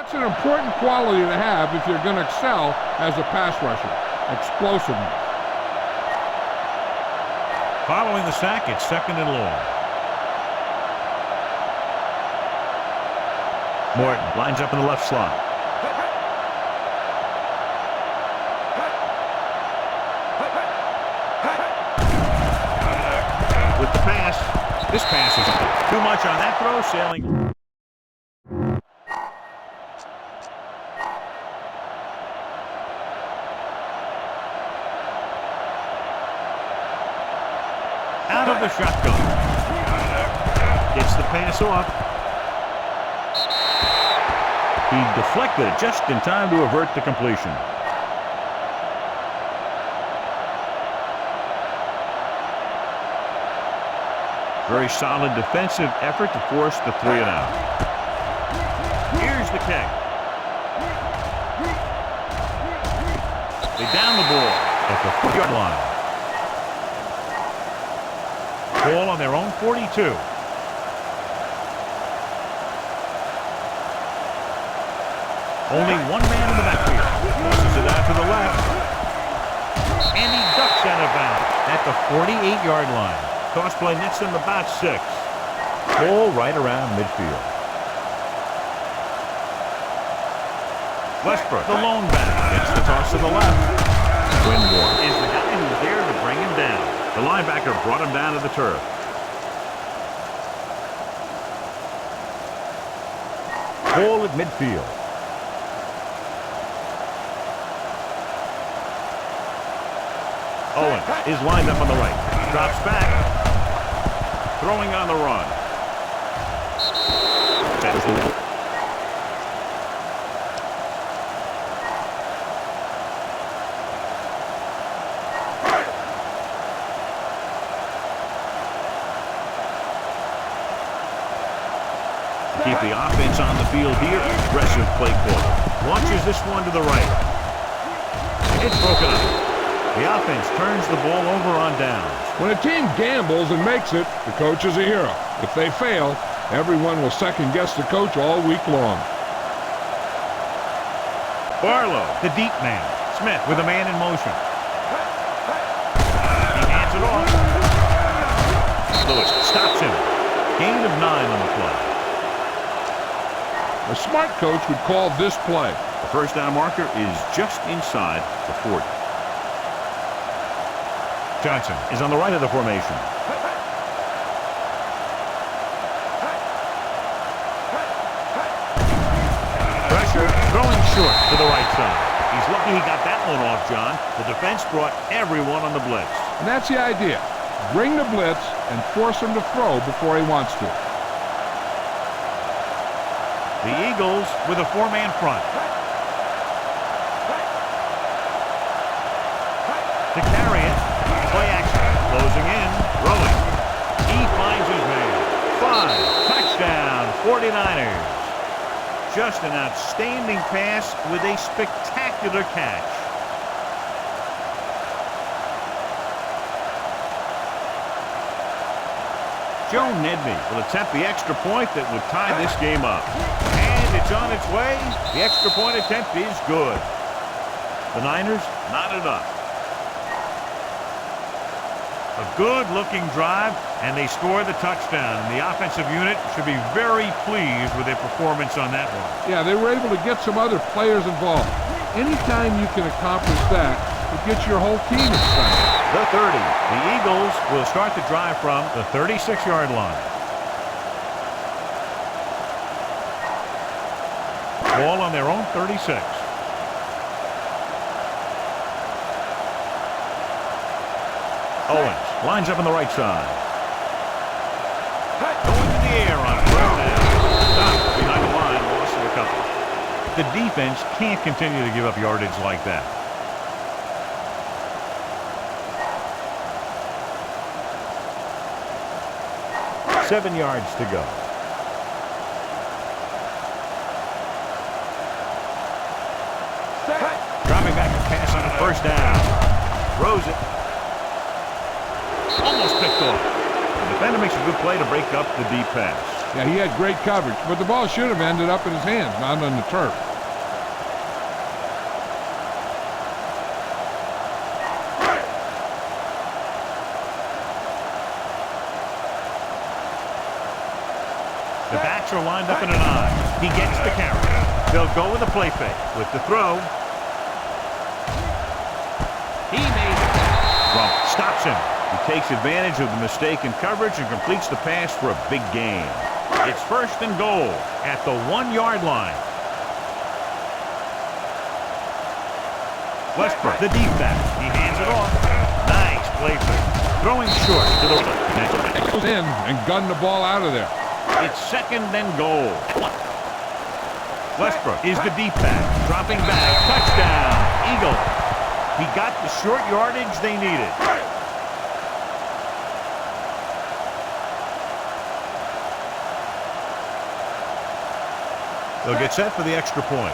That's an important quality to have if you're going to excel as a pass rusher. Explosiveness. Following the sack, it's 2nd and long. Morton lines up in the left slot. With the pass. This pass is too much on that throw, sailing. Out of the shotgun. Gets the pass off. He deflected it just in time to avert the completion. Very solid defensive effort to force the 3 and out. Here's the kick. They down the ball at the 4-yard line. Ball on their own 42. Only one man in the backfield. Tosses it out to the left. And he ducks out of bounds at the 48-yard line. Toss play nets him about 6. Ball right around midfield. Westbrook, the lone back, gets the toss to the left. Winborn is the guy who's there to bring him down. The linebacker brought him down to the turf. Ball at midfield. Owens is lined up on the right. Drops back. Throwing on the run. Keep the offense on the field here. Aggressive play caller. Launches this one to the right. It's broken up. The offense turns the ball over on downs. When a team gambles and makes it, the coach is a hero. If they fail, everyone will second-guess the coach all week long. Barlow, the deep man. Smith with a man in motion. He hands it off. Lewis stops him. Gain of 9 on the play. A smart coach would call this play. The first down marker is just inside the 40. Johnson is on the right of the formation. Pressure, throwing short to the right side. He's lucky he got that one off, John. The defense brought everyone on the blitz. And that's the idea. Bring the blitz and force him to throw before he wants to. The Eagles with a 4-man front. To carry it. Play action. Closing in. Throwing. He finds his man. 5. Touchdown. 49ers. Just an outstanding pass with a spectacular catch. Joe Nedney will attempt the extra point that would tie this game up. And it's on its way. The extra point attempt is good. The Niners knotted up. A good-looking drive, and they score the touchdown. And the offensive unit should be very pleased with their performance on that one. Yeah, they were able to get some other players involved. Anytime you can accomplish that, it gets your whole team excited. The 30. The Eagles will start the drive from the 36-yard line. Ball on their own 36. Owens lines up on the right side. Going to the air on first down. Stopped behind the line, lost a couple. The defense can't continue to give up yardage like that. Seven yards to go. Dropping back to pass on a first down. Throws it. Almost picked off. The defender makes a good play to break up the deep pass. Yeah, he had great coverage, but the ball should have ended up in his hands, not on the turf. The backs are lined up in an I. He gets the carry. They'll go with a play fake. With the throw. He made it. Well, stops him. He takes advantage of the mistake in coverage and completes the pass for a big gain. It's 1st and goal at the 1-yard line. Westbrook, the deep back. He hands it off. Nice play fake. Throwing short to the right. Goes in and gunned the ball out of there. It's 2nd and goal. Westbrook is the deep back. Dropping back. Touchdown. Eagle. He got the short yardage they needed. They'll get set for the extra point.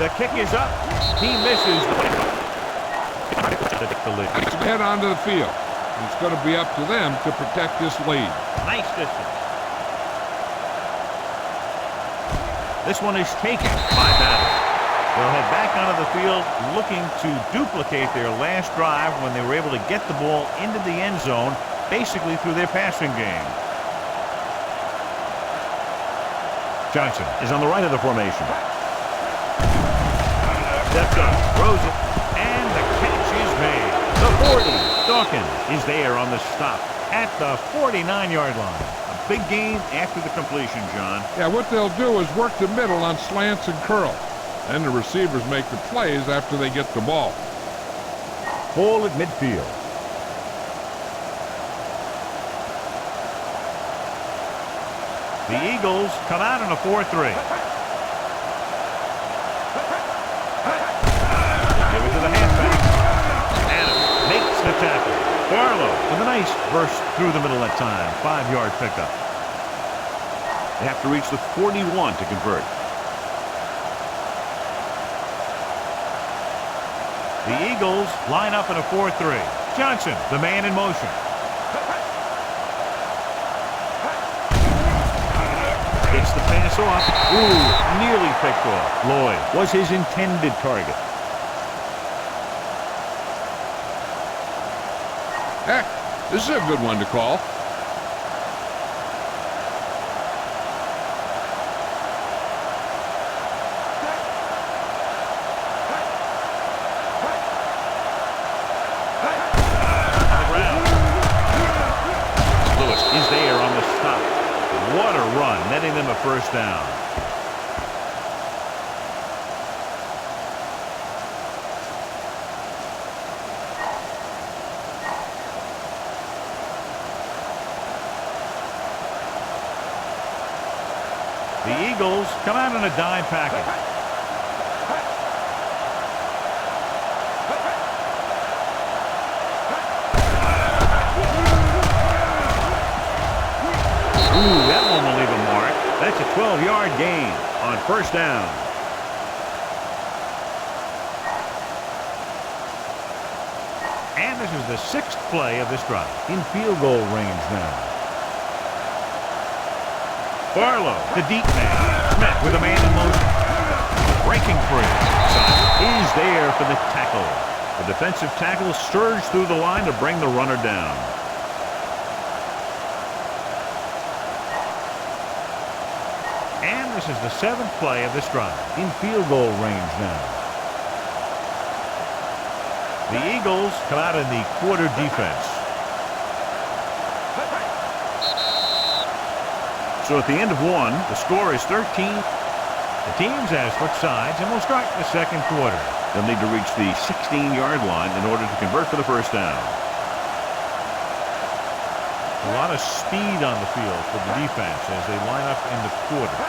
The kick is up. He misses the lead. Head onto the field. It's going to be up to them to protect this lead. Nice distance. This one is taken by Madden. They'll head back onto the field looking to duplicate their last drive when they were able to get the ball into the end zone, basically through their passing game. Johnson is on the right of the formation. Steps up, throws it, and the catch is made. The 40. Dawkins is there on the stop at the 49-yard line. A big gain after the completion, John. Yeah, what they'll do is work the middle on slants and curls. Then the receivers make the plays after they get the ball. Ball at midfield. The Eagles come out in a 4-3. Give it to the halfback. Adams makes the tackle. Barlow with a nice burst through the middle that time. 5-yard pickup. They have to reach the 41 to convert. The Eagles line up in a 4-3. Johnson, the man in motion. Gets the pass off. Ooh, nearly picked off. Lloyd was his intended target. Heck, this is a good one to call. Lewis is there on the stop. What a run, netting them a first down. The Eagles come out in a dime package. Ooh, that one will leave a mark. That's a 12-yard gain on first down. And this is the 6th play of this drive. In field goal range now. Barlow, the deep man. Smith with a man in motion. Breaking free. Is there for the tackle. The defensive tackle surged through the line to bring the runner down. And this is the 7th play of this drive. In field goal range now. The Eagles come out in the quarter defense. So at the end of one, the score is 13. The teams have switched sides and will start the second quarter. They'll need to reach the 16-yard line in order to convert for the first down. A lot of speed on the field for the defense as they line up in the quarter.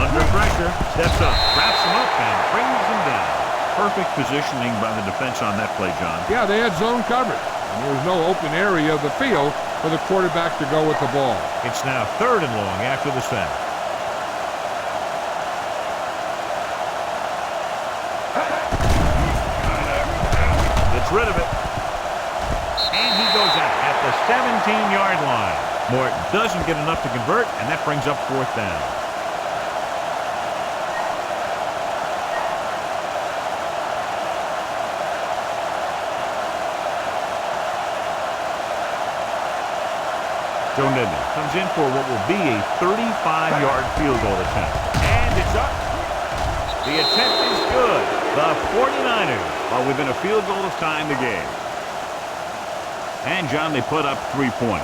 Under pressure, steps up, wraps him up, and brings him down. Perfect positioning by the defense on that play, John. Yeah, they had zone coverage. And there was no open area of the field for the quarterback to go with the ball. It's now 3rd and long after the snap. 17-yard line. Morton doesn't get enough to convert, and that brings up 4th down. Joe Nedley comes in for what will be a 35-yard field goal attempt. And it's up. The attempt is good. The 49ers are within a field goal of tying the game. And, John, they put up 3 points.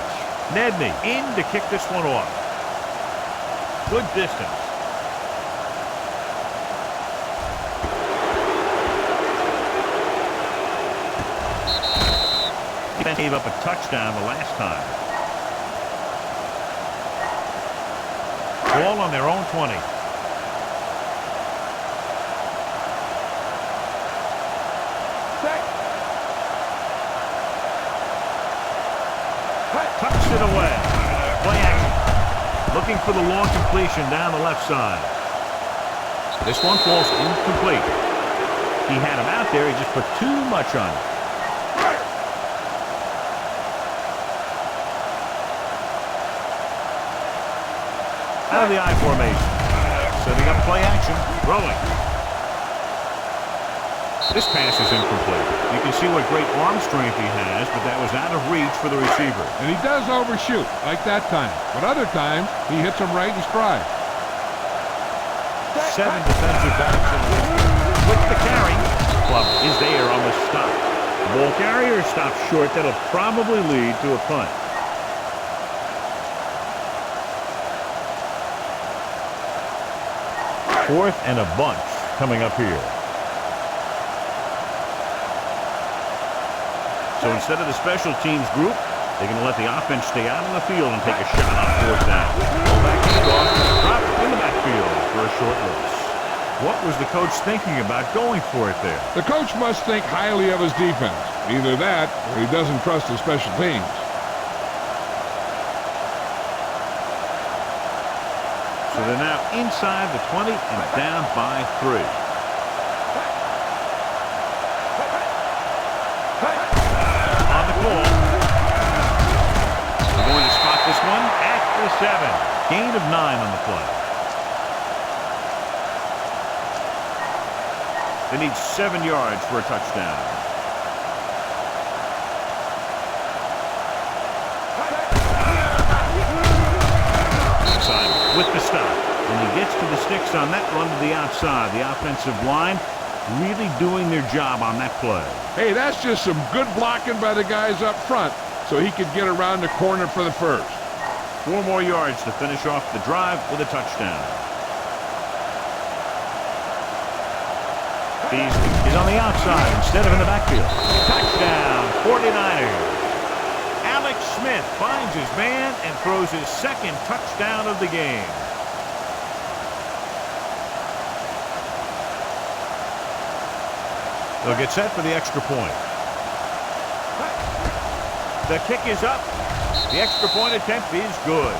Nedley in to kick this one off. Good distance. They gave up a touchdown the last time. Ball on their own 20. Tucks it away. Play action. Looking for the long completion down the left side. This one falls incomplete. He had him out there. He just put too much on it. Out of the I formation. Setting up play action. Rolling. This pass is incomplete. You can see what great arm strength he has, but that was out of reach for the receiver. And he does overshoot, like that time. But other times, he hits him right in stride. 7 defensive backs with the carry. Club is there on the stop. The ball carrier stops short. That'll probably lead to a punt. Fourth and a bunch coming up here. So instead of the special teams group, they're going to let the offense stay out on the field and take a shot on 4th down. Go back handoff, drop in the backfield for a short loss. What was the coach thinking about going for it there? The coach must think highly of his defense. Either that, or he doesn't trust the special teams. So they're now inside the 20 and down by 3. On the ball. They're going to spot this one at the 7. Gain of 9 on the play. They need 7 yards for a touchdown. With the stop. When he gets to the sticks on that run to the outside, the offensive line really doing their job on that play. Hey, that's just some good blocking by the guys up front so he could get around the corner for the first. 4 more yards to finish off the drive with a touchdown. He's on the outside instead of in the backfield. Touchdown, 49ers. Alex Smith finds his man and throws his 2nd touchdown of the game. They'll get set for the extra point. The kick is up. The extra point attempt is good.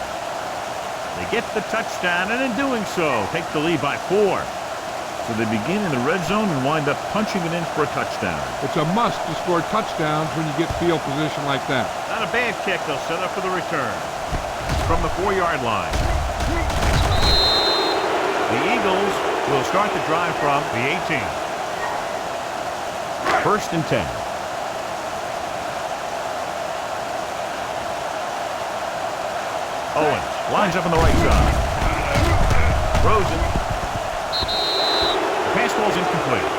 They get the touchdown, and in doing so, take the lead by 4. So they begin in the red zone and wind up punching it in for a touchdown. It's a must to score touchdowns when you get field position like that. Not a bad kick. They'll set up for the return. From the 4-yard line. The Eagles will start the drive from the 18. 1st and 10. Owens lines up on the right side. Rosen. The pass ball's incomplete.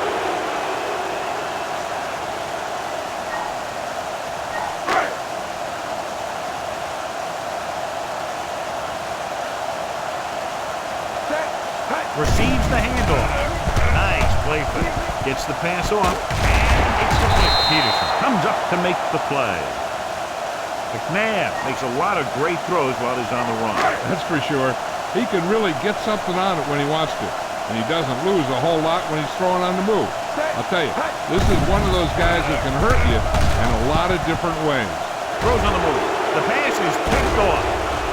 Receives the handoff. Nice play fake. Gets the pass off. And it's complete. Peterson comes up to make the play. McNabb makes a lot of great throws while he's on the run. That's for sure. He can really get something on it when he wants to. And he doesn't lose a whole lot when he's throwing on the move. I'll tell you, this is one of those guys that can hurt you in a lot of different ways. Throws on the move. The pass is picked off.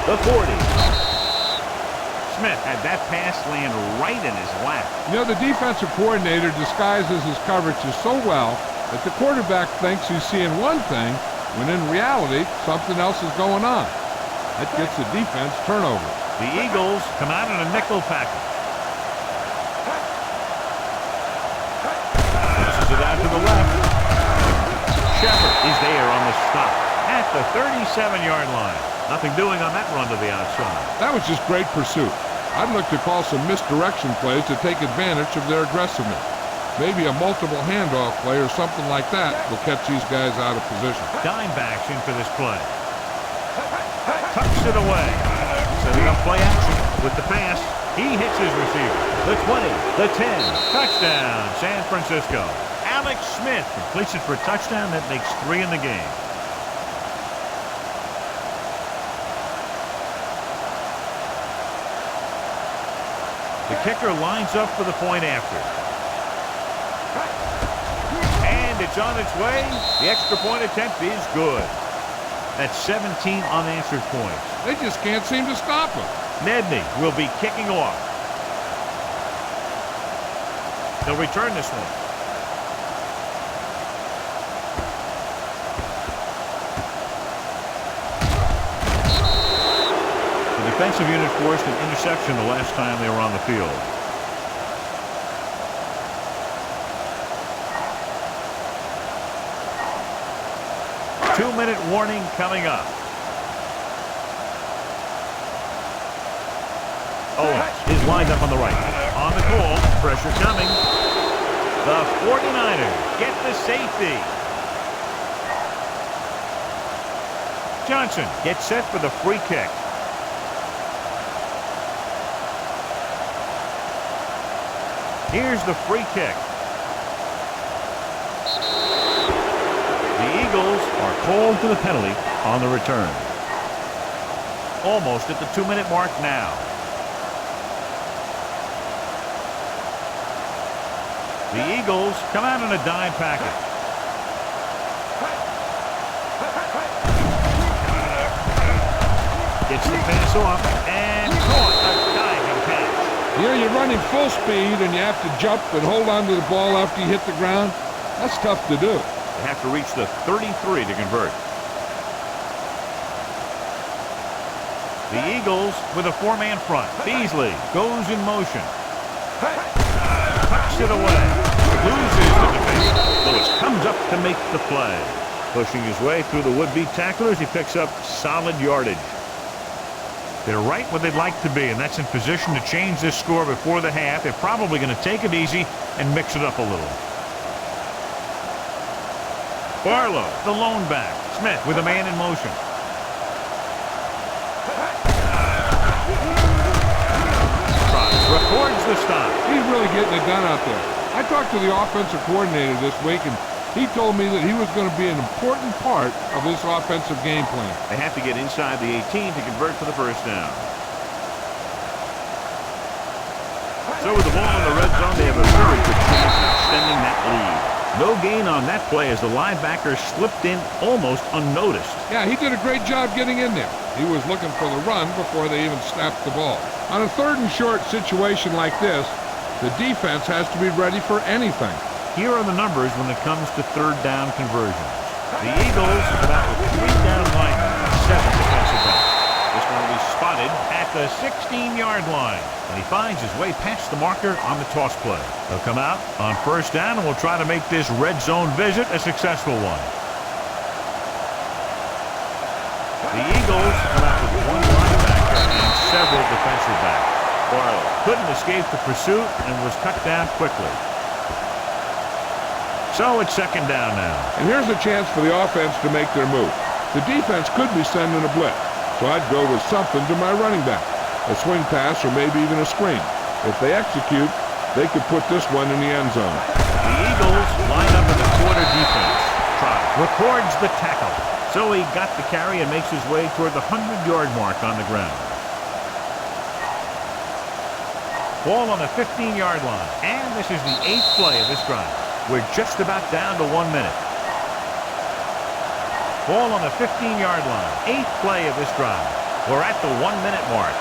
The 40. Smith had that pass land right in his lap. You know, the defensive coordinator disguises his coverages so well that the quarterback thinks he's seeing one thing when in reality, something else is going on. That gets the defense turnover. The Eagles come out in a nickel package. Passes it out to the left. Shepard is there on the stop at the 37-yard line. Nothing doing on that run to the outside. That was just great pursuit. I'd look to call some misdirection plays to take advantage of their aggressiveness. Maybe a multiple handoff play or something like that will catch these guys out of position. Dime backs in for this play. Tucks it away. Setting up play action with the pass. He hits his receiver. The 20, the 10. Touchdown, San Francisco. Alex Smith completes it for a touchdown. That makes 3 in the game. The kicker lines up for the point after. And it's on its way. The extra point attempt is good. That's 17 unanswered points. They just can't seem to stop him. Nedney will be kicking off. They'll return this one. The defensive unit forced an interception the last time they were on the field. Two-minute warning coming up. Owens is lined up on the right. On the call, pressure coming. The 49ers get the safety. Johnson gets set for the free kick. Here's the free kick. The Eagles are called for the penalty on the return. Almost at the 2-minute mark now. The Eagles come out in a dime package. Gets the pass off and caught a diving catch. Here you're running full speed and you have to jump and hold on to the ball after you hit the ground. That's tough to do. They have to reach the 33 to convert. The Eagles with a 4-man front. Beasley goes in motion. Tucks it away. Loses the defense. Lewis comes up to make the play. Pushing his way through the would-be tacklers, he picks up solid yardage. They're right where they'd like to be, and that's in position to change this score before the half. They're probably going to take it easy and mix it up a little. Barlow, the lone back. Smith with a man in motion. Records the stop. He's really getting it done out there. I talked to the offensive coordinator this week, and he told me that he was going to be an important part of this offensive game plan. They have to get inside the 18 to convert for the first down. So with the ball in the red zone, they have a very good chance of extending that lead. No gain on that play as the linebacker slipped in almost unnoticed. Yeah, he did a great job getting in there. He was looking for the run before they even snapped the ball. On a 3rd and short situation like this, the defense has to be ready for anything. Here are the numbers when it comes to 3rd down conversions. The Eagles about with 3 down linemen, 7 defensive backs. This one will be spotted at the 16-yard line, and he finds his way past the marker on the toss play. They'll come out on 1st down, and we'll try to make this red zone visit a successful one. The Eagles come out with 1 linebacker and several defensive backs. Barlow couldn't escape the pursuit and was cut down quickly. So it's 2nd down now. And here's a chance for the offense to make their move. The defense could be sending a blitz, so I'd go with something to my running back. A swing pass or maybe even a screen. If they execute, they could put this one in the end zone. The Eagles line up in the quarter defense. Trot records the tackle. So he got the carry and makes his way toward the 100-yard mark on the ground. Ball on the 15-yard line. And this is the 8th play of this drive. We're just about down to 1 minute. Ball on the 15-yard line. 8th play of this drive. We're at the 1-minute mark.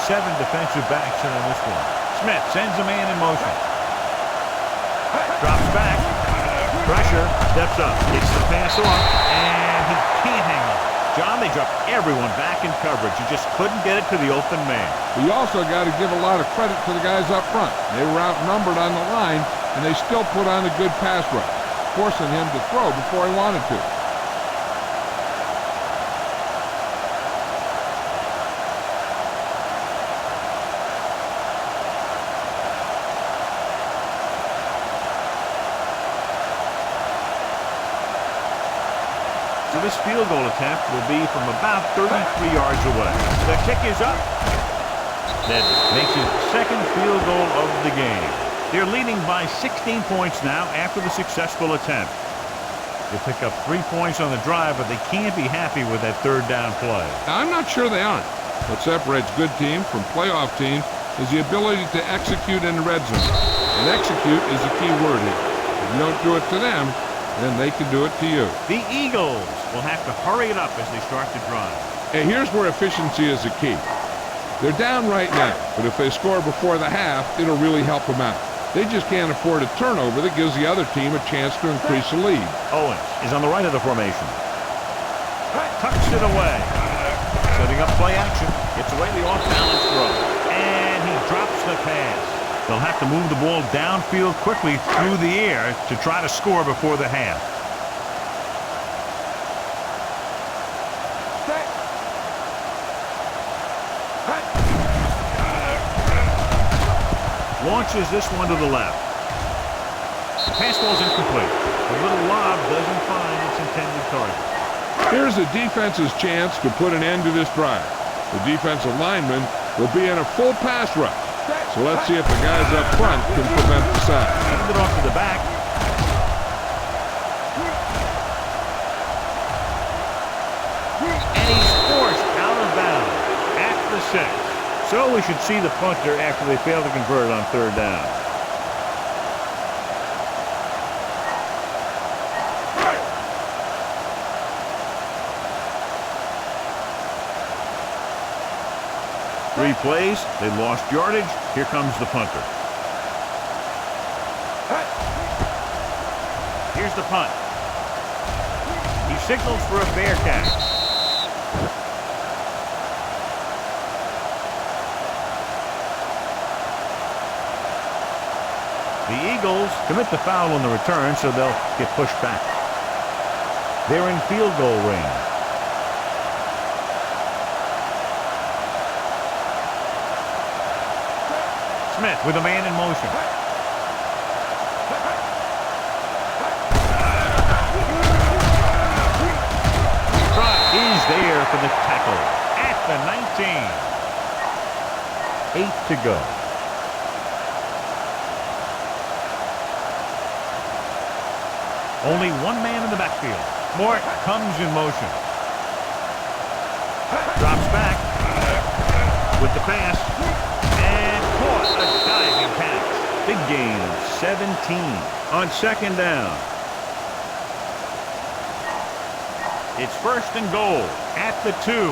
7 defensive backs in on this one. Smith sends a man in motion. Drops back. Pressure, steps up, gets the pass off, and he can't hang on. John, they dropped everyone back in coverage. He just couldn't get it to the open man. You also got to give a lot of credit to the guys up front. They were outnumbered on the line, and they still put on a good pass rush, forcing him to throw before he wanted to. So this field goal attempt will be from about 33 yards away. The kick is up. That makes his second field goal of the game. They're leading by 16 points now after the successful attempt. They pick up 3 points on the drive, but they can't be happy with that third down play. Now, I'm not sure they aren't. What separates good teams from playoff teams is the ability to execute in the red zone. And execute is the key word here. If you don't do it to them, then they can do it to you. The Eagles will have to hurry it up as they start to drive. And here's where efficiency is the key. They're down right now, but if they score before the half, it'll really help them out. They just can't afford a turnover that gives the other team a chance to increase the lead. Owens is on the right of the formation. Tucks it away. Setting up play action. Gets away the off-balance throw. And he drops the pass. They'll have to move the ball downfield quickly through the air to try to score before the half. Launches this one to the left. The pass ball's incomplete. The little lob doesn't find its intended target. Here's the defense's chance to put an end to this drive. The defensive lineman will be in a full pass rush. So let's see if the guys up front can prevent the sack. Send it off to the back. And he's forced out of bounds at the 6. So we should see the punter after they fail to convert on third down. Three plays, they lost yardage. Here comes the punter. Here's the punt. He signals for a fair catch. The Eagles commit the foul on the return, so they'll get pushed back. They're in field goal range. Smith with a man in motion. Trot is there for the tackle at the 19. 8 to go. Only one man in the backfield. Mort comes in motion. Drops back with the pass. And caught a diving pass. Big gain of 17 on second down. It's first and goal at the 2.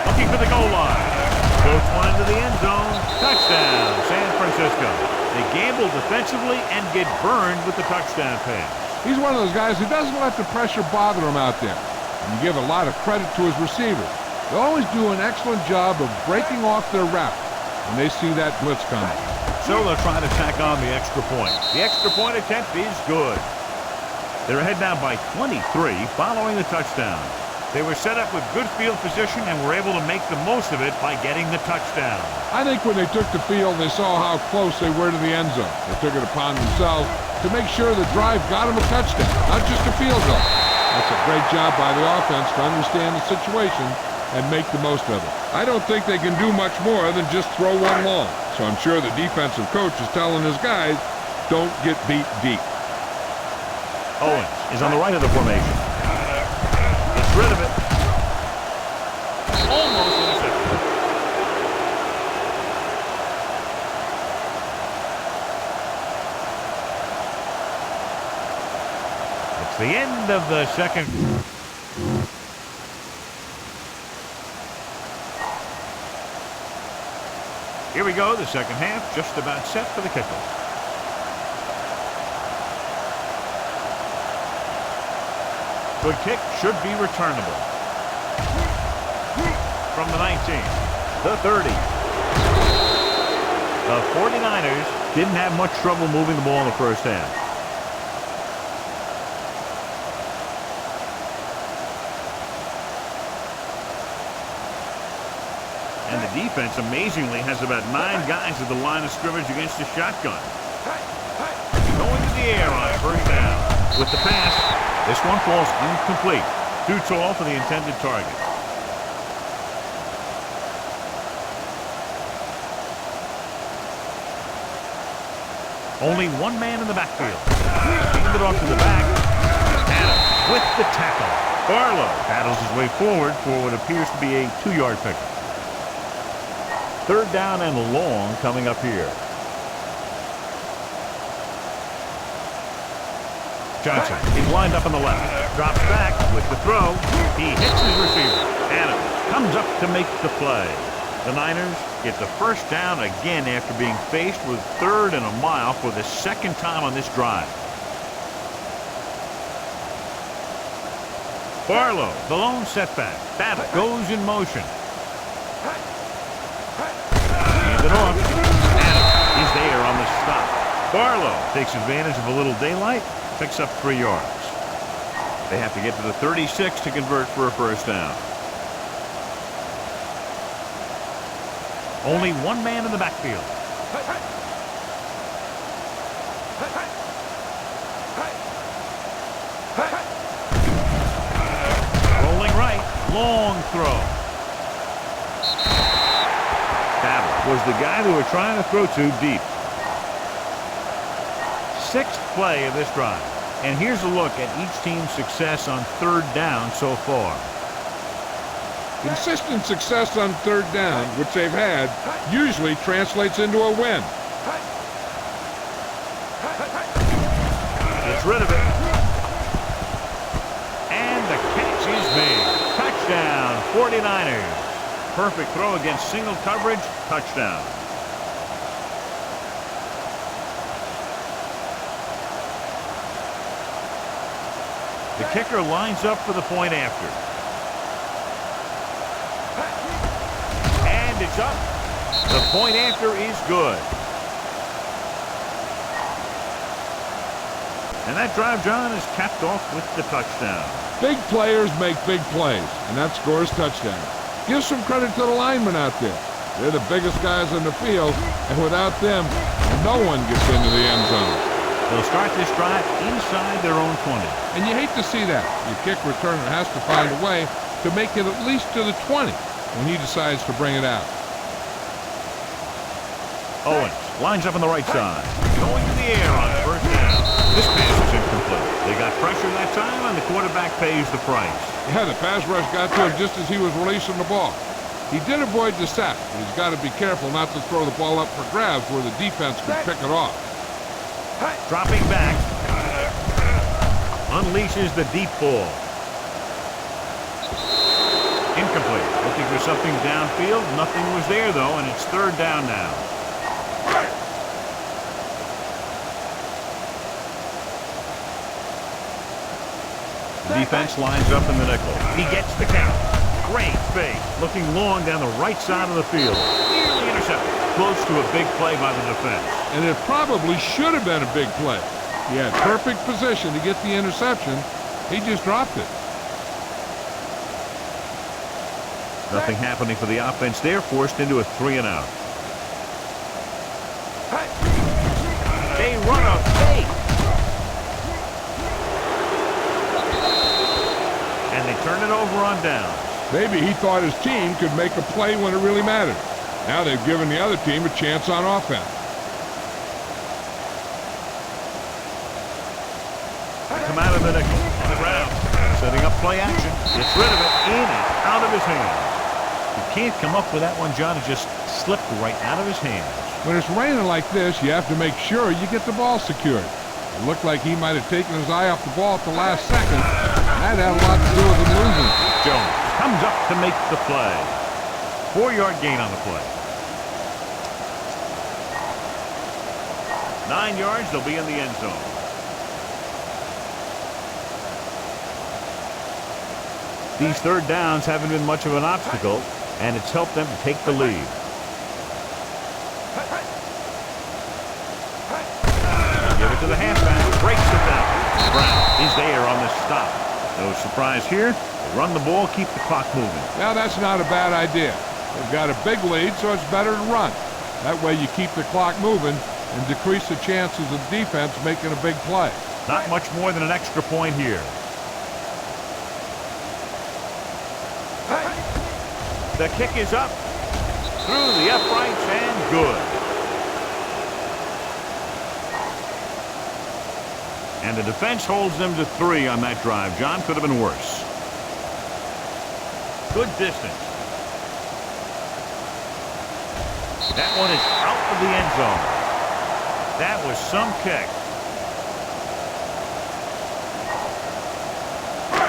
Looking for the goal line. Goes one into the end zone. Touchdown, San Francisco. They gamble defensively and get burned with the touchdown pass. He's one of those guys who doesn't let the pressure bother him out there. And you give a lot of credit to his receivers. They always do an excellent job of breaking off their route when they see that blitz coming. So they'll try to tack on the extra point. The extra point attempt is good. They're ahead now by 23 following the touchdown. They were set up with good field position and were able to make the most of it by getting the touchdown. I think when they took the field, they saw how close they were to the end zone. They took it upon themselves to make sure the drive got them a touchdown, not just a field goal. That's a great job by the offense to understand the situation and make the most of it. I don't think they can do much more than just throw one long. So I'm sure the defensive coach is telling his guys, don't get beat deep. Owens is on the right of the formation. Gets rid of it. Almost intercepted. It's the end of the second. Here we go, the second half, just about set for the kickoff. Good kick, should be returnable. From the 19, the 30. The 49ers didn't have much trouble moving the ball in the first half. And the defense, amazingly, has about 9 guys at the line of scrimmage against the shotgun. Going to the air on first down. With the pass, this one falls incomplete. Too tall for the intended target. Only one man in the backfield. Handed off to the back. Adams with the tackle. Barlow battles his way forward for what appears to be a 2-yard pickup. Third down and long coming up here. Johnson, he's lined up on the left. Drops back with the throw. He hits his receiver. Adams comes up to make the play. The Niners get the first down again after being faced with 3rd and a mile for the second time on this drive. Barlow, the lone setback. That goes in motion. Hand it off. Adams is there on the stop. Barlow takes advantage of a little daylight. Picks up 3 yards. They have to get to the 36 to convert for a first down. Only one man in the backfield. Rolling right. Long throw. That was the guy they were trying to throw to deep. 6th play of this drive. And here's a look at each team's success on 3rd down so far. Consistent success on 3rd down, which they've had, usually translates into a win. Gets rid of it. And the catch is made. Touchdown, 49ers. Perfect throw against single coverage. Touchdown. The kicker lines up for the point after. And it's up. The point after is good. And that drive, John, is capped off with the touchdown. Big players make big plays, and that scores touchdown. Give some credit to the linemen out there. They're the biggest guys on the field, and without them, no one gets into the end zone. They'll start this drive inside their own 20. And you hate to see that. Your kick returner has to find a way to make it at least to the 20 when he decides to bring it out. Owens lines up on the right side. Going to the air on first down. This pass is incomplete. They got pressure that time, and the quarterback pays the price. Yeah, the pass rush got to him just as he was releasing the ball. He did avoid the sack, but he's got to be careful not to throw the ball up for grabs where the defense can pick it off. Dropping back. Unleashes the deep ball. Incomplete. Looking for something downfield. Nothing was there, though, and it's 3rd down now. The defense lines up in the nickel. He gets the count. Great fake. Looking long down the right side of the field. Nearly intercepted. Close to a big play by the defense. And it probably should have been a big play. He had perfect position to get the interception. He just dropped it. Nothing happening for the offense. They're forced into a 3-and-out. They run a fake. And they turn it over on down. Maybe he thought his team could make a play when it really mattered. Now they've given the other team a chance on offense. They come out of the nickel on the ground. Setting up play action. Gets rid of it. In and out of his hands. You can't come up with that one, John. It just slipped right out of his hands. When it's raining like this, you have to make sure you get the ball secured. It looked like he might have taken his eye off the ball at the last second. That had a lot to do with him losing it. Jones comes up to make the play. 4-yard gain on the play. 9 yards, they'll be in the end zone. These third downs haven't been much of an obstacle, and it's helped them to take the lead. Give it to the halfback. Breaks it down. Brown is there on the stop. No surprise here. They run the ball, keep the clock moving. Now that's not a bad idea. They've got a big lead, so it's better to run. That way you keep the clock moving and decrease the chances of defense making a big play. Not much more than an extra point here. The kick is up. Through the uprights and good. And the defense holds them to 3 on that drive. John, could have been worse. Good distance. That one is out of the end zone. That was some kick.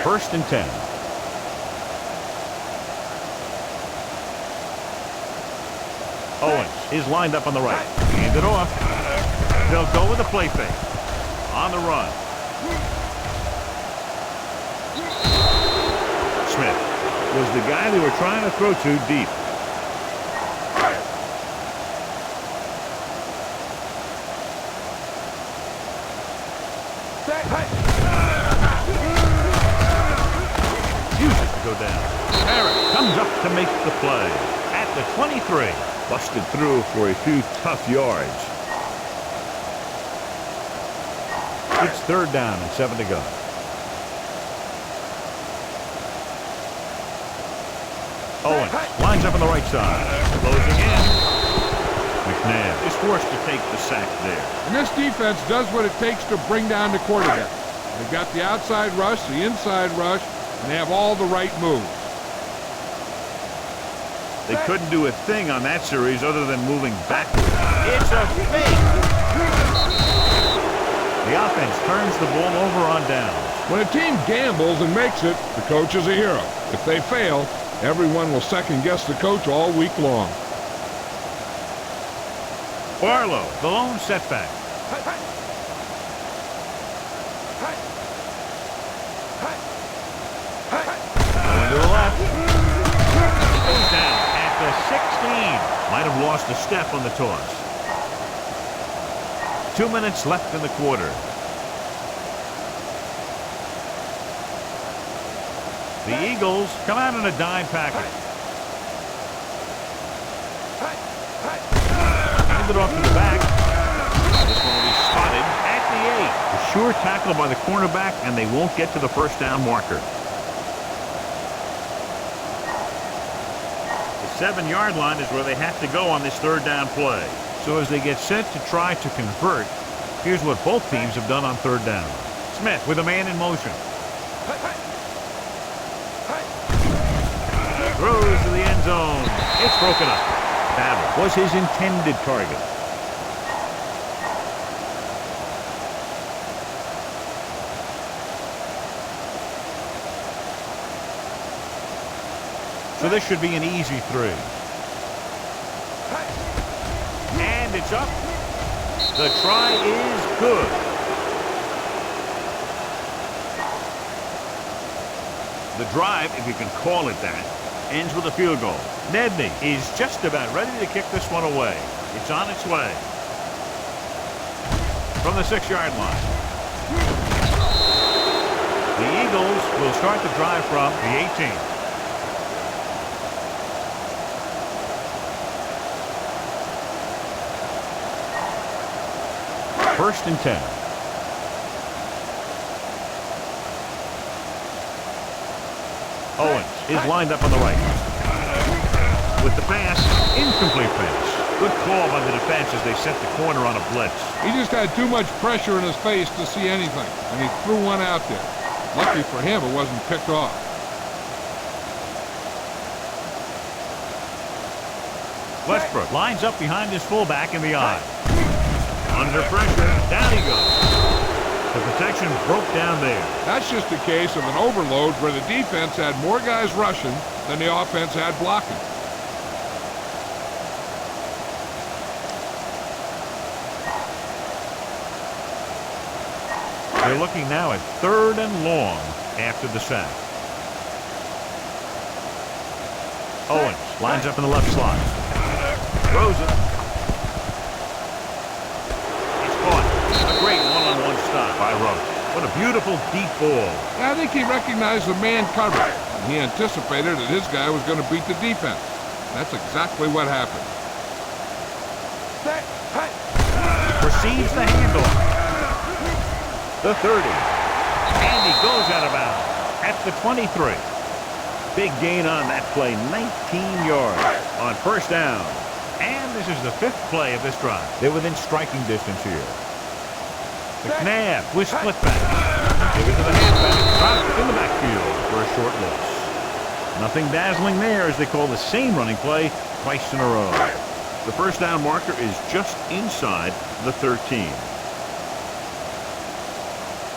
1st and 10. Owens is lined up on the right. Hand it off. They'll go with a play fake. On the run. Smith was the guy they were trying to throw to deep. Uses to go down. Harris comes up to make the play. At the 23. Busted through for a few tough yards. It's 3rd down and 7 to go. Owens lines up on the right side. Closing in. McNabb is forced to take the sack there. And this defense does what it takes to bring down the quarterback. They've got the outside rush, the inside rush, and they have all the right moves. They couldn't do a thing on that series other than moving backwards. It's a fake. The offense turns the ball over on downs. When a team gambles and makes it, the coach is a hero. If they fail, everyone will second-guess the coach all week long. Barlow, the lone setback. Going to the left. Goes down at the 16. Might have lost a step on the toss. 2 minutes left in the quarter. The Eagles come out in a dime package. Handed off to the back. This one will be spotted at the 8. A sure tackle by the cornerback, and they won't get to the 1st down marker. The 7-yard line is where they have to go on this 3rd down play. So as they get set to try to convert, here's what both teams have done on 3rd down. Smith with a man in motion. Throws to the end zone. It's broken up. That was his intended target. So this should be an easy 3. And it's up. The try is good. The drive, if you can call it that, ends with a field goal. Nedney is just about ready to kick this one away. It's on its way. From the 6-yard line. The Eagles will start the drive from the 18. First and 10. Owens is lined up on the right. With the pass, incomplete pass. Good call by the defense as they set the corner on a blitz. He just had too much pressure in his face to see anything, and he threw one out there. Lucky for him, it wasn't picked off. Westbrook lines up behind his fullback in the eye. Under pressure, down he goes. The protection broke down there. That's just a case of an overload where the defense had more guys rushing than the offense had blocking. They're looking now at 3rd and long after the sack. Owens lines up in the left slot. Throws it. It's caught. A great one-on-one stop by Rhodes. What a beautiful deep ball. I think he recognized the man coverage. He anticipated that his guy was going to beat the defense. That's exactly what happened. Receives the handoff. The 30. And he goes out of bounds at the 23. Big gain on that play, 19 yards on 1st down. And this is the 5th play of this drive. They're within striking distance here. McNabb with split back. Give it to the halfback. Dropped in the backfield for a short loss. Nothing dazzling there as they call the same running play twice in a row. The 1st down marker is just inside the 13.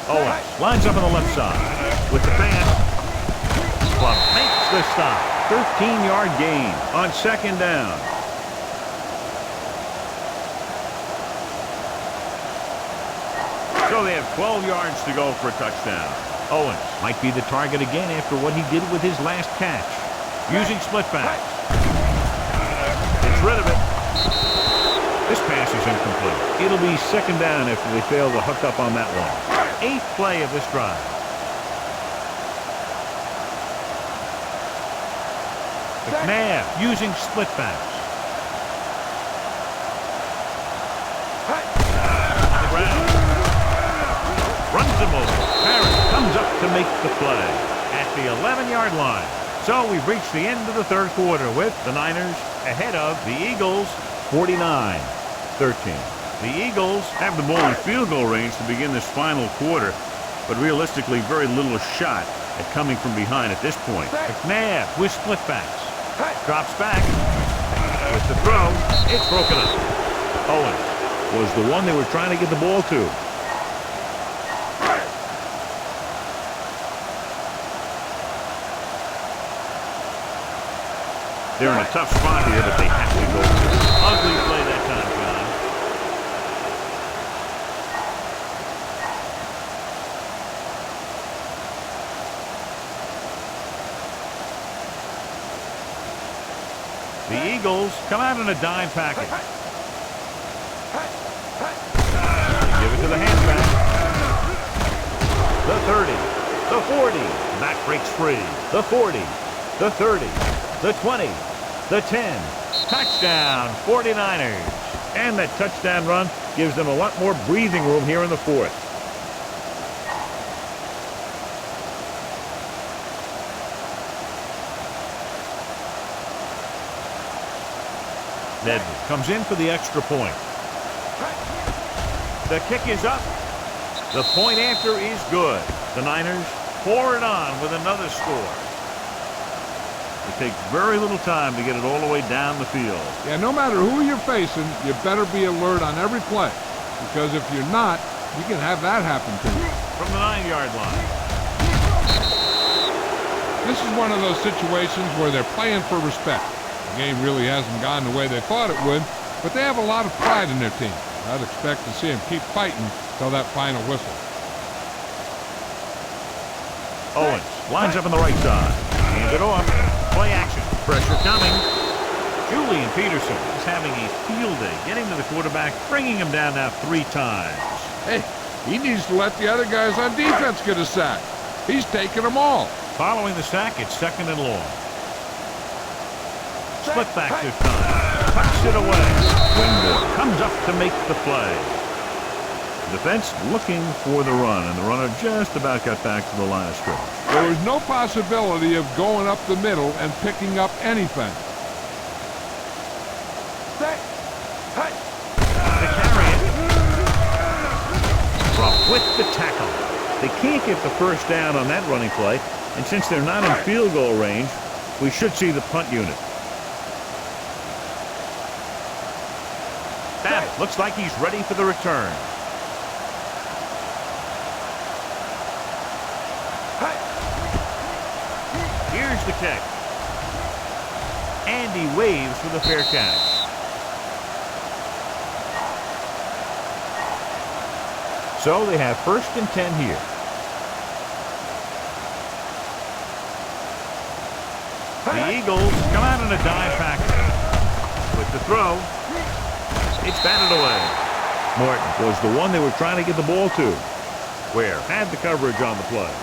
Owens lines up on the left side with the pass. Club makes the stop. 13-yard gain on 2nd down. So they have 12 yards to go for a touchdown. Owens might be the target again after what he did with his last catch. Using split backs. Gets rid of it. This pass is incomplete. It'll be 2nd down after they fail to hook up on that one. 8th play of this drive. McNabb using split backs. On the ground. Runs him over. Parrott comes up to make the play at the 11-yard line. So we've reached the end of the 3rd quarter with the Niners ahead of the Eagles 49-13. The Eagles have the ball in field goal range to begin this final quarter, but realistically very little shot at coming from behind at this point. McNabb with split backs. Drops back. With the throw, it's broken up. Owens was the one they were trying to get the ball to. They're in a tough spot here, but they have to go. Ugly play that time, John. The Eagles come out in a dime package. They give it to the halfback. The 30. The 40. Back breaks free. The 40. The 30. The 20. The 10. Touchdown, 49ers. And that touchdown run gives them a lot more breathing room here in the 4th. Ned comes in for the extra point. The kick is up. The point after is good. The Niners pour it on with another score. It takes very little time to get it all the way down the field. Yeah, no matter who you're facing, you better be alert on every play. Because if you're not, you can have that happen to you. From the 9-yard line. This is one of those situations where they're playing for respect. The game really hasn't gone the way they thought it would, but they have a lot of pride in their team. I'd expect to see them keep fighting till that final whistle. Owens lines up on the right side. Hands it off. Play action. Pressure coming. Julian Peterson is having a field day getting to the quarterback, bringing him down now 3 times. Hey, he needs to let the other guys on defense get a sack. He's taking them all. Following the sack, it's 2nd and long. Split back this time. Tucks it away. Winmore comes up to make the play. Defense looking for the run, and the runner just about got back to the line of scrimmage. There was no possibility of going up the middle and picking up anything. To carry it. Ruff with the tackle. They can't get the 1st down on that running play, and since they're not in field goal range, we should see the punt unit. That looks like he's ready for the return. Here's the kick. And he waves for the fair catch. So they have 1st and 10 here. The Eagles come out in a dive package. With the throw, it's batted away. Morton was the one they were trying to get the ball to. Ware had the coverage on the play.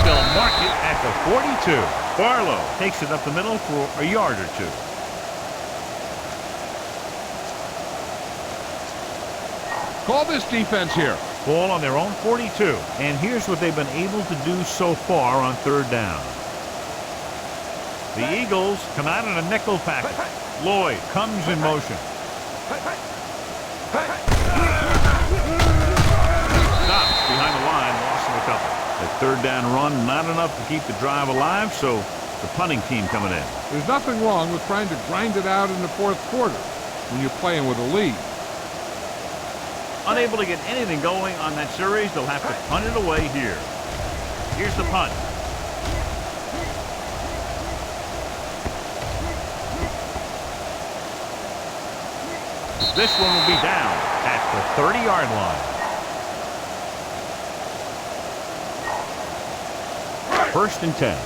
Still mark it at the 42. Barlow takes it up the middle for a yard or two. Call this defense here. Ball on their own 42. And here's what they've been able to do so far on 3rd down. The Eagles come out in a nickel package. Lloyd comes in motion. Stops behind the line, lost him a couple. The 3rd down run, not enough to keep the drive alive, so the punting team coming in. There's nothing wrong with trying to grind it out in the 4th quarter when you're playing with a lead. Unable to get anything going on that series, they'll have to punt it away here. Here's the punt. This one will be down at the 30-yard line. 1st and 10.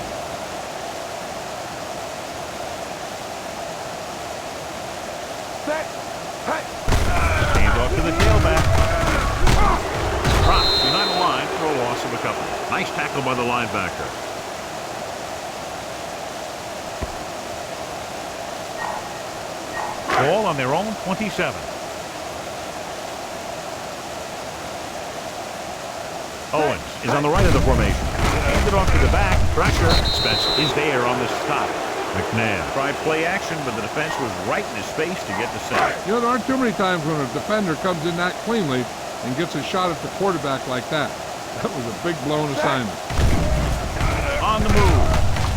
Hands off to the tailback. Drops behind the line for a loss of a couple. Nice tackle by the linebacker. Ball on their own 27. Owens is on the right of the formation. Hands it off to the back. Pressure. Spence is there on the stop. McNabb tried play action, but the defense was right in his face to get the sack. You know, there aren't too many times when a defender comes in that cleanly and gets a shot at the quarterback like that. That was a big blown assignment. On the move.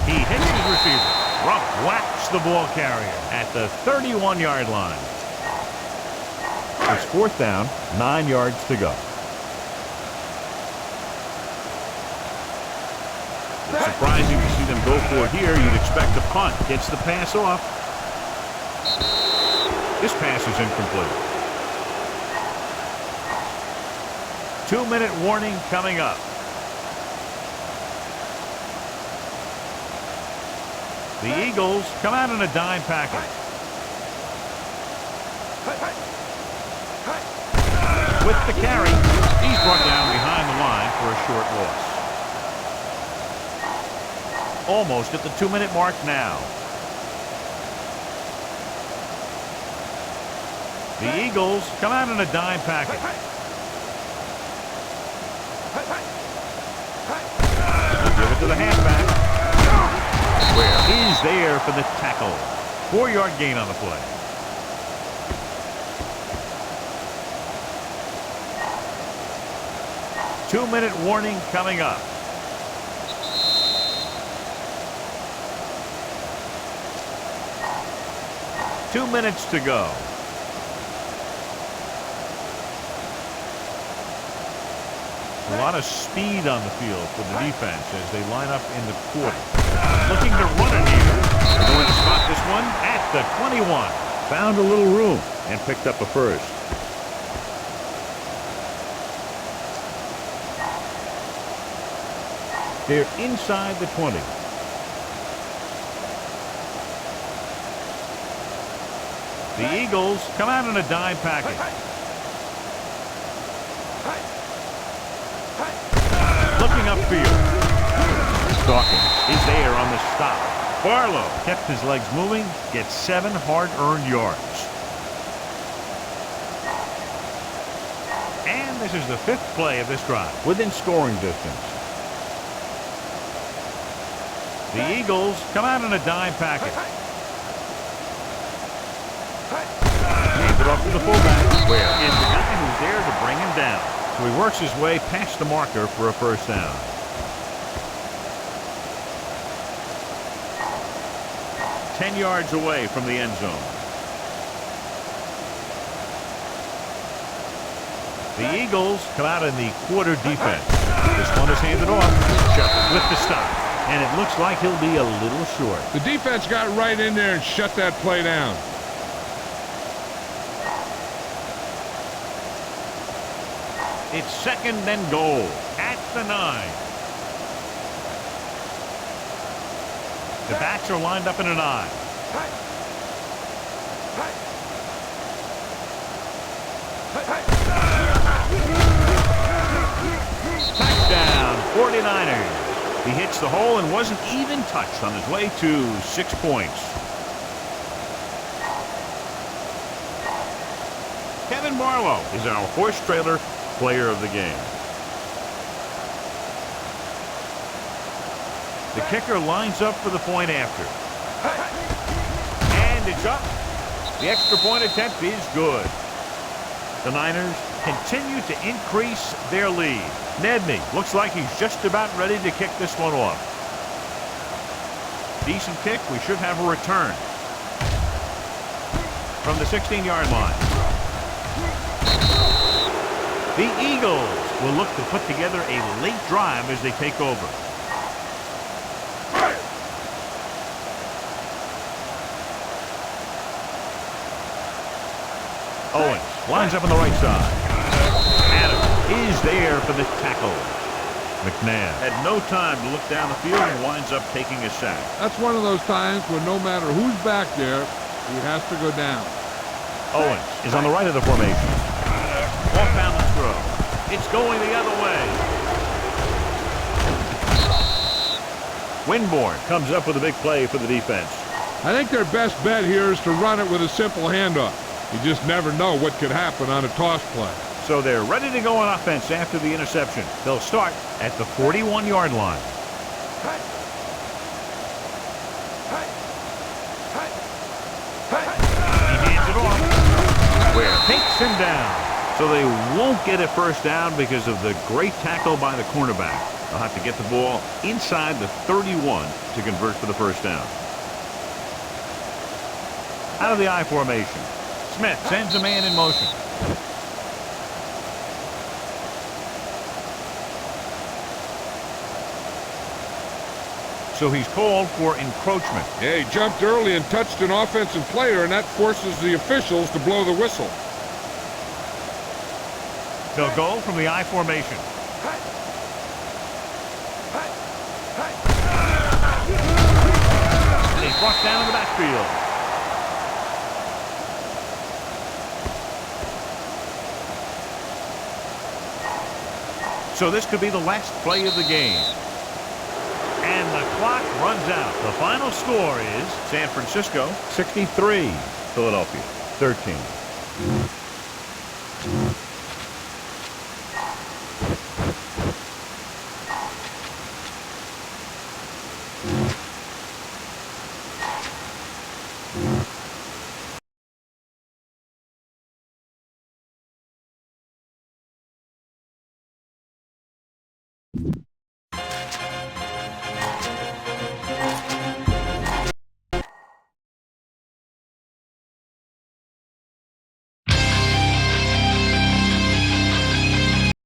He hits his receiver. Rupp whacks the ball carrier at the 31-yard line. It's 4th down, 9 yards to go. It's surprising to see them go for it here. You'd expect a punt. Gets the pass off. This pass is incomplete. 2-minute warning coming up. The Eagles come out in a dime package. With the carry, he's brought down behind the line for a short loss. Almost at the 2-minute mark now. The Eagles come out in a dime package. Give it to the halfback. Ware is there for the tackle. 4-yard gain on the play. Two-minute warning coming up. Two minutes to go. A lot of speed on the field for the defense as they line up in the quarter. Looking to run it here. They're going to spot this one at the 21. Found a little room and picked up a first. They're inside the 20. The Eagles come out in a dime package. Looking upfield. Dawkins is there on the stop. Barlow kept his legs moving, gets 7 hard-earned yards. And this is the 5th play of this drive, within scoring distance. The Eagles come out in a dime package. Hands it off to the fullback. Ware is the guy who's there to bring him down. So he works his way past the marker for a first down. Ten yards away from the end zone. The Eagles come out in the quarter defense. This one is handed off. Shuffled with the stop. And it looks like he'll be a little short. The defense got right in there and shut that play down. It's second and goal at the 9. The backs are lined up in an I. Touchdown, 49ers. He hits the hole and wasn't even touched on his way to 6 points. Kevin Marlowe is our horse trailer player of the game. The kicker lines up for the point after. And it's up. The extra point attempt is good. The Niners continue to increase their lead. Nedney looks like he's just about ready to kick this one off. Decent kick. We should have a return. From the 16-yard line. The Eagles will look to put together a late drive as they take over. Owens lines up on the right side. Adams is there for the tackle. McNabb had no time to look down the field and winds up taking a sack. That's one of those times when no matter who's back there, he has to go down. Owens is on the right of the formation. Off balance throw. It's going the other way. Winborn comes up with a big play for the defense. I think their best bet here is to run it with a simple handoff. You just never know what could happen on a toss play. So they're ready to go on offense after the interception. They'll start at the 41-yard line. He hands it off. Where takes him down. So they won't get a first down because of the great tackle by the cornerback. They'll have to get the ball inside the 31 to convert for the first down. Out of the I formation. Smith sends a man in motion. So he's called for encroachment. Yeah, he jumped early and touched an offensive player, and that forces the officials to blow the whistle. They'll go from the I formation. And he's brought down in the backfield. So this could be the last play of the game. And the clock runs out. The final score is San Francisco 63, Philadelphia 13.